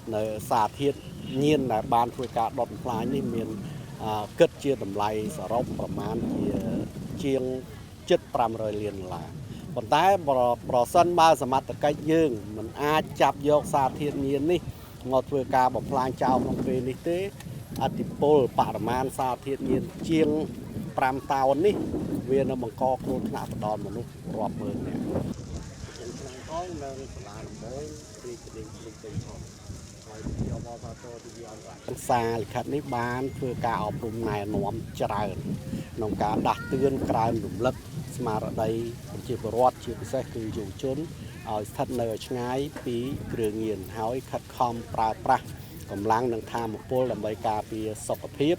Nơi xa thiết nhiên là ban thuê cả đọt phá này miền cất chia tầm lay sở rộngประมาณchiêng chất pram rồi liền là còn tại bỏ sân baสมัติcách dương mình ai chạp vô xa thiết nhiên ní ngọt thuê cả bỏ phá chào không về ní tế atipol ประมาณ xa thiết nhiên chiêng pram tàu ní vì nó bằng co khôn nạp đòn mà nó rọp mơn nè xa khách ní bán thuê cả ở vùng này nóm trời nông cá đặt tương cài nụm lấp mà ở đây chỉ có rót chỉ có xe cứ dùng chốn ở thật nơi ngay phí cửa nghiền hỏi khách không pra pra còn lăng đang tham một pol làm bày cà phê sọc phiếp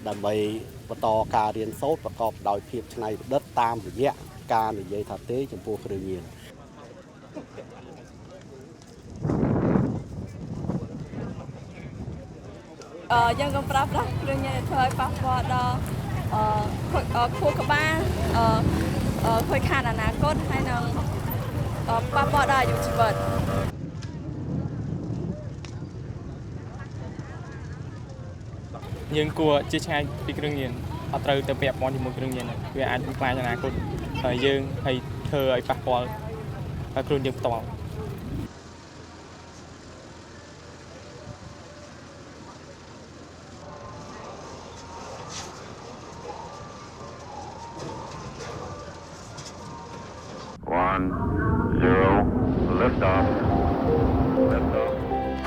làm bày to cà điền sốt và cọp đòi phiếp này đất tam để nhẹ cà để dây thật tế trong pol cửa nghiền dân công pháp đó đương nhiên thôi pháp vào đó khu các ba khơi khăn là ná cốt hay là pháp vào đó dùng chữ vật nhưng của chiếc xe bị đương nhiên họ từ từ bẹp món thì một đương nhiên vì anh cũng phải là ná cốt dương hay thơ ấy pháp vào và luôn dùng tàu.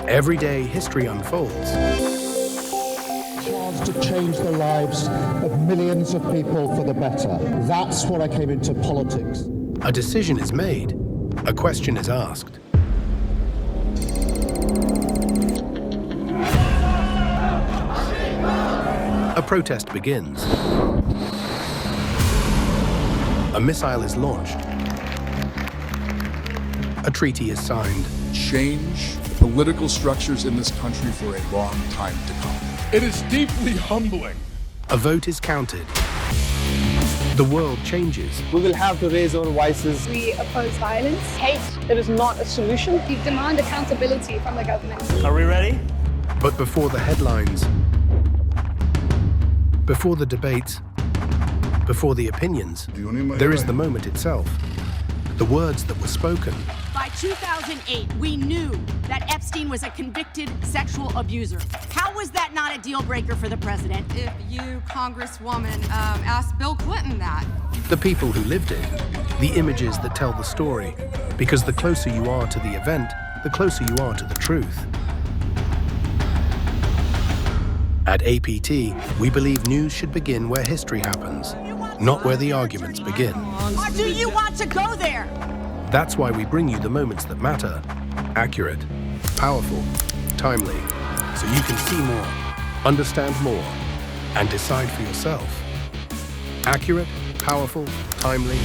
Every day, history unfolds. Chance to change the lives of millions of people for the better. That's what I came into politics. A decision is made. A question is asked. A protest begins. A missile is launched. A treaty is signed. Change political structures in this country for a long time to come. It is deeply humbling. A vote is counted. The world changes. We will have to raise our voices. We oppose violence. Hate. It is not a solution. We demand accountability from the government. Are we ready? But before the headlines, before the debates, before the opinions, there is the moment itself. The words that were spoken. By 2008, we knew that Epstein was a convicted sexual abuser. How was that not a deal breaker for the president? If you, Congresswoman, asked Bill Clinton that. The people who lived it, the images that tell the story, because the closer you are to the event, the closer you are to the truth. At APT, we believe news should begin where history happens, not where the arguments begin. Or do you want to go there? That's why we bring you the moments that matter. Accurate, powerful, timely, so you can see more, understand more, and decide for yourself. Accurate, powerful, timely,